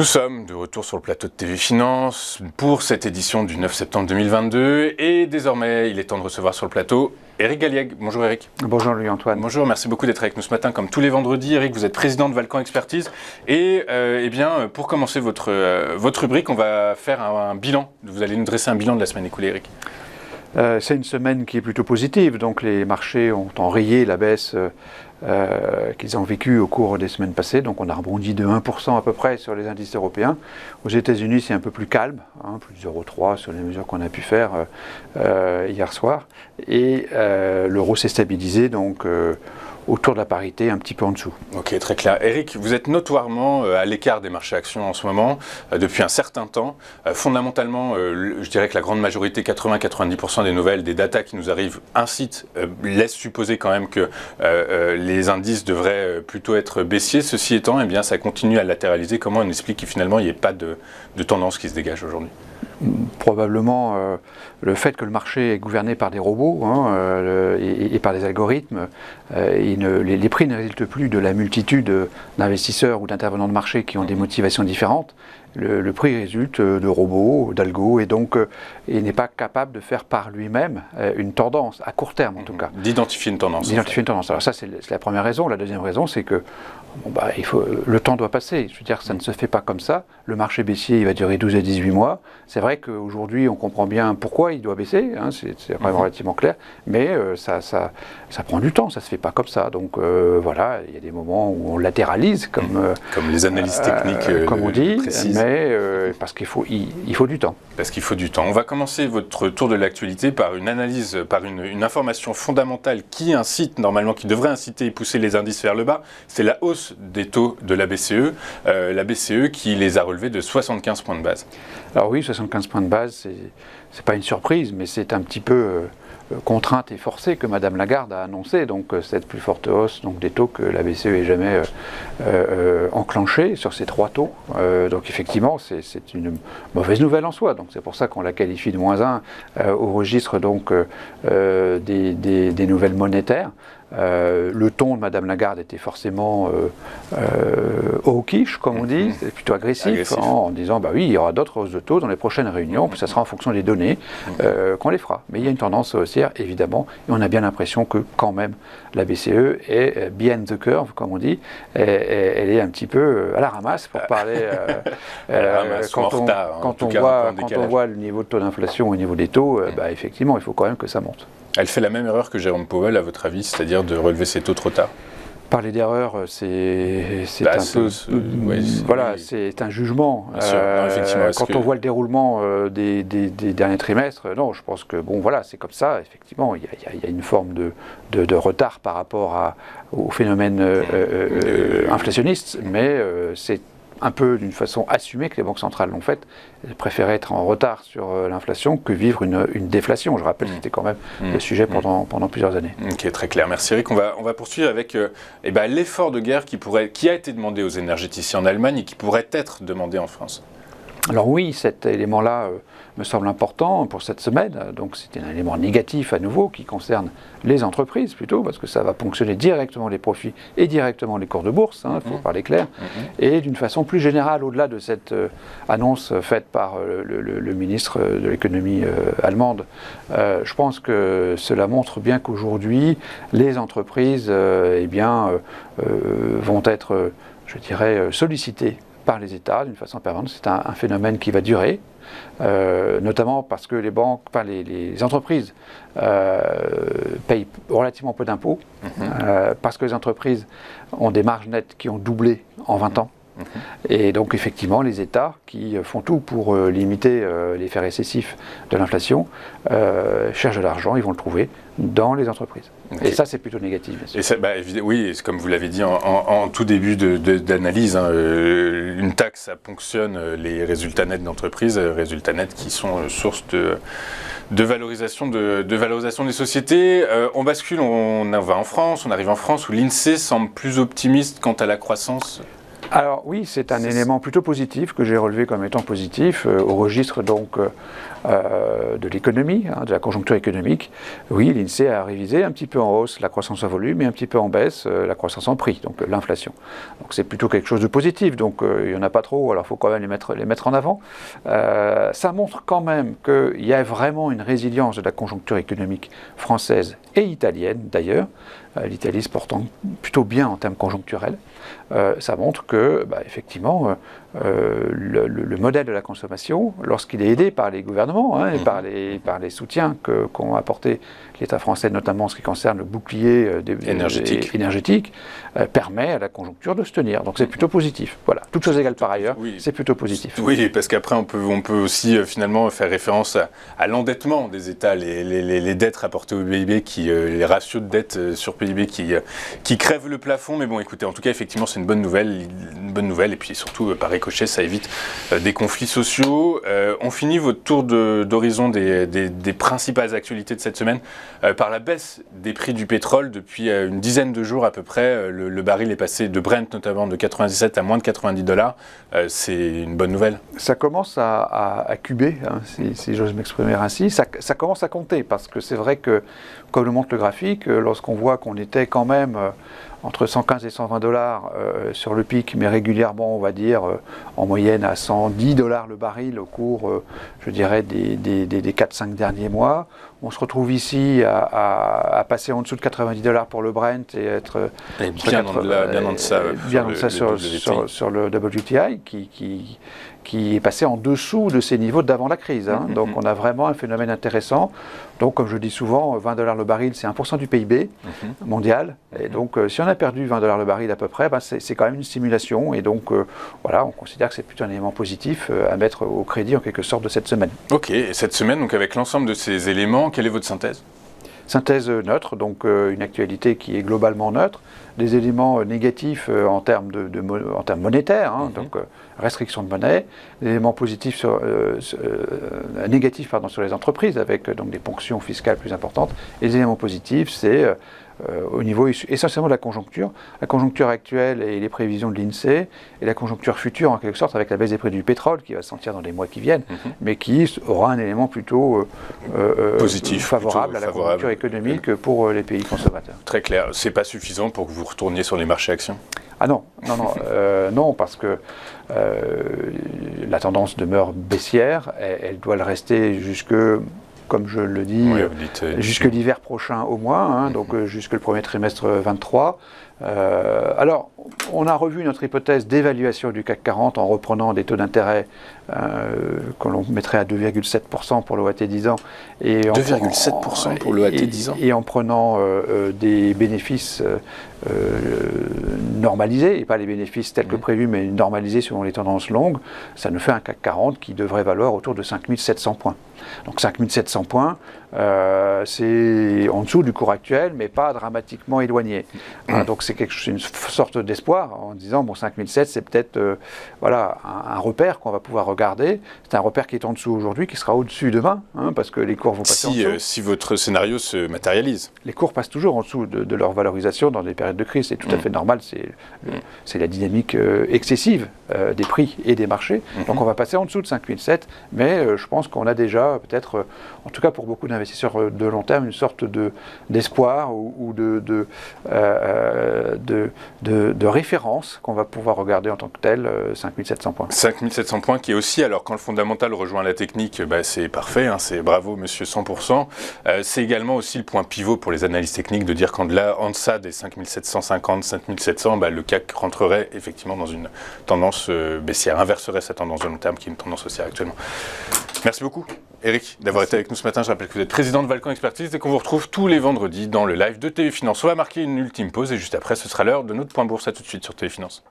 Nous sommes de retour sur le plateau de TV Finance pour cette édition du 9 septembre 2022 et désormais il est temps de recevoir sur le plateau Éric Galliègue. Bonjour Éric. Bonjour Louis-Antoine. Bonjour, merci beaucoup d'être avec nous ce matin comme tous les vendredis. Éric, vous êtes président de Valcan Expertise et pour commencer votre rubrique, on va faire un bilan. Vous allez nous dresser un bilan de la semaine écoulée, Éric. C'est une semaine qui est plutôt positive, donc les marchés ont enrayé la baisse qu'ils ont vécue au cours des semaines passées, donc on a rebondi de 1% à peu près sur les indices européens. Aux États-Unis c'est un peu plus calme, plus 0,3 sur les mesures qu'on a pu faire hier soir, et l'euro s'est stabilisé donc autour de la parité, un petit peu en dessous. Ok, très clair. Éric, vous êtes notoirement à l'écart des marchés actions en ce moment, depuis un certain temps. Fondamentalement, je dirais que la grande majorité, 80-90% des nouvelles, des datas qui nous arrivent, incitent, laissent supposer quand même que les indices devraient plutôt être baissiers. Ceci étant, eh bien, ça continue à latéraliser. Comment on explique que finalement, il n'y ait pas de tendance qui se dégage aujourd'hui ? Probablement le fait que le marché est gouverné par des robots et par des algorithmes, les prix ne résultent plus de la multitude d'investisseurs ou d'intervenants de marché qui ont des motivations différentes. Le prix résulte de robots, d'algos, et donc il n'est pas capable de faire par lui-même une tendance, à court terme en tout cas. D'identifier une tendance. D'identifier une tendance. Alors ça c'est la première raison. La deuxième raison c'est que le temps doit passer. Je veux dire, ça ne se fait pas comme ça. Le marché baissier il va durer 12 à 18 mois. C'est vrai qu'aujourd'hui on comprend bien pourquoi il doit baisser, c'est quand même relativement clair, mais ça prend du temps, ça ne se fait pas comme ça. Donc voilà, il y a des moments où on latéralise, comme les analyses techniques comme on dit, précisent. Mais parce qu'il faut du temps. Parce qu'il faut du temps. On va commencer votre tour de l'actualité par une analyse, par une information fondamentale qui incite, normalement, qui devrait inciter et pousser les indices vers le bas. C'est la hausse des taux de la BCE. La BCE qui les a relevés de 75 points de base. Alors oui, 75 points de base, c'est pas une surprise, mais c'est un petit peu contrainte et forcée que Madame Lagarde a annoncé, donc cette plus forte hausse donc, des taux que la BCE ait jamais enclenchée sur ces trois taux. Donc effectivement, c'est une mauvaise nouvelle en soi, donc c'est pour ça qu'on la qualifie de -1 au registre donc, des nouvelles monétaires. Le ton de Madame Lagarde était forcément hawkish, comme on dit, c'est plutôt agressif. En disant bah oui, il y aura d'autres hausses de taux dans les prochaines réunions, puis ça sera en fonction des données qu'on les fera. Mais il y a une tendance haussière, évidemment, et on a bien l'impression que quand même la BCE est behind the curve, comme on dit, elle est un petit peu à la ramasse, pour parler quand on voit le niveau de taux d'inflation au niveau des taux, effectivement, il faut quand même que ça monte. Elle fait la même erreur que Jérôme Powell, à votre avis, c'est-à-dire de relever ses taux trop tard? Parler d'erreur, c'est un jugement. Quand on voit le déroulement des derniers trimestres, non, je pense que c'est comme ça. Effectivement, il y a une forme de retard par rapport au phénomène inflationniste, mais c'est un peu d'une façon assumée que les banques centrales l'ont fait. Elles préféraient être en retard sur l'inflation que vivre une déflation. Je rappelle que c'était quand même le sujet pendant plusieurs années. Ok, très clair. Merci Eric. On va poursuivre avec l'effort de guerre qui a été demandé aux énergéticiens en Allemagne et qui pourrait être demandé en France. Alors oui, cet élément-là me semble important pour cette semaine. Donc c'est un élément négatif à nouveau qui concerne les entreprises plutôt, parce que ça va ponctionner directement les profits et directement les cours de bourse, il faut parler clair. Et d'une façon plus générale, au-delà de cette annonce faite par le ministre de l'économie allemande, je pense que cela montre bien qu'aujourd'hui, les entreprises vont être, je dirais, sollicitées par les États d'une façon permanente. C'est un phénomène qui va durer, notamment parce que les entreprises payent relativement peu d'impôts, parce que les entreprises ont des marges nettes qui ont doublé en 20 ans. Et donc effectivement, les États qui font tout pour limiter l'effet récessif de l'inflation cherchent de l'argent, ils vont le trouver dans les entreprises. Okay. Et ça, c'est plutôt négatif. Et ça, oui, comme vous l'avez dit en tout début d'analyse, une taxe, ça ponctionne les résultats nets d'entreprise, résultats nets qui sont source de valorisation des sociétés. On bascule, on va en France, on arrive en France où l'INSEE semble plus optimiste quant à la croissance. Alors oui, c'est un élément plutôt positif que j'ai relevé comme étant positif au registre donc de l'économie, de la conjoncture économique. Oui, l'INSEE a révisé un petit peu en hausse la croissance en volume et un petit peu en baisse la croissance en prix, donc l'inflation. Donc c'est plutôt quelque chose de positif, donc il n'y en a pas trop, alors il faut quand même les mettre en avant. Ça montre quand même qu'il y a vraiment une résilience de la conjoncture économique française et italienne d'ailleurs, l'Italie se portant plutôt bien en termes conjoncturels. Ça montre que, effectivement, le modèle de la consommation, lorsqu'il est aidé par les gouvernements et par les soutiens qu'ont apporté l'État français, notamment en ce qui concerne le bouclier énergétique, permet à la conjoncture de se tenir. Donc c'est plutôt positif. Voilà. Toutes choses égales par ailleurs, c'est plutôt positif. Oui, parce qu'après on peut aussi finalement faire référence à l'endettement des États, les dettes rapportées au PIB, les ratios de dette sur PIB qui crèvent le plafond. Mais bon, écoutez, en tout cas, effectivement, c'est une bonne nouvelle, et puis surtout, par ricochet, ça évite des conflits sociaux. On finit votre tour d'horizon des principales actualités de cette semaine par la baisse des prix du pétrole. Depuis une dizaine de jours à peu près, le baril est passé de Brent notamment de 97 à moins de $90. C'est une bonne nouvelle. Ça commence à cuber, si j'ose m'exprimer ainsi. Ça commence à compter, parce que c'est vrai que, comme le montre le graphique, lorsqu'on voit qu'on était quand même entre 115 et $120 sur le pic, mais régulièrement, on va dire, en moyenne à $110 le baril au cours, je dirais, des 4-5 derniers mois. On se retrouve ici à passer en dessous de $90 pour le Brent et être bien en deçà sur le WTI qui est passé en dessous de ses niveaux d'avant la crise. Donc on a vraiment un phénomène intéressant. Donc comme je dis souvent, $20 le baril, c'est 1% du PIB mondial. Et donc si on a perdu $20 le baril à peu près, c'est quand même une stimulation. Et donc voilà, on considère que c'est plutôt un élément positif à mettre au crédit en quelque sorte de cette semaine. Ok, et cette semaine, donc avec l'ensemble de ces éléments, quelle est votre synthèse ? Synthèse neutre, donc une actualité qui est globalement neutre, des éléments négatifs en termes monétaires, donc restriction de monnaie, des éléments positifs négatifs sur les entreprises avec donc des ponctions fiscales plus importantes, et les éléments positifs, c'est au niveau essentiellement de la conjoncture actuelle et les prévisions de l'INSEE, et la conjoncture future en quelque sorte avec la baisse des prix du pétrole qui va se sentir dans les mois qui viennent, mais qui aura un élément plutôt positif, favorable à la conjoncture économique pour les pays consommateurs. Très clair. C'est pas suffisant pour que vous retourniez sur les marchés actions ? Ah non, non, parce que la tendance demeure baissière, elle doit le rester jusque, comme je le dis, jusque l'hiver prochain au moins, donc jusque le premier trimestre 23. Alors, on a revu notre hypothèse d'évaluation du CAC 40 en reprenant des taux d'intérêt que l'on mettrait à 2,7% pour l'OAT 10 ans. 2,7% pour l'OAT 10 ans. Et en prenant des bénéfices normalisés, et pas les bénéfices tels que prévus, mais normalisés selon les tendances longues, ça nous fait un CAC 40 qui devrait valoir autour de 5700 points. Donc 5700 points, c'est en dessous du cours actuel, mais pas dramatiquement éloigné. Donc c'est une sorte d'espoir en disant, bon, 5007, c'est peut-être un repère qu'on va pouvoir regarder. C'est un repère qui est en dessous aujourd'hui, qui sera au-dessus demain, parce que les cours vont passer en dessous. Si votre scénario se matérialise. Les cours passent toujours en dessous de leur valorisation dans des périodes de crise. C'est tout à fait normal, c'est la dynamique excessive des prix et des marchés. Donc on va passer en dessous de 5007, mais je pense qu'on a déjà peut-être, en tout cas pour beaucoup d'investisseurs de long terme, une sorte d'espoir ou de référence qu'on va pouvoir regarder en tant que tel, 5700 points. 5700 points qui est aussi, alors quand le fondamental rejoint la technique, c'est parfait, c'est bravo monsieur 100%. C'est également aussi le point pivot pour les analystes techniques de dire qu'en deçà des 5750, 5700, le CAC rentrerait effectivement dans une tendance baissière, inverserait sa tendance de long terme qui est une tendance haussière actuellement. Merci beaucoup Eric d'avoir été avec nous ce matin. Je rappelle que vous êtes président de Valcon Expertise et qu'on vous retrouve tous les vendredis dans le live de TV Finance. On va marquer une ultime pause et juste après ce sera l'heure de notre point bourse. À tout de suite sur TV Finance.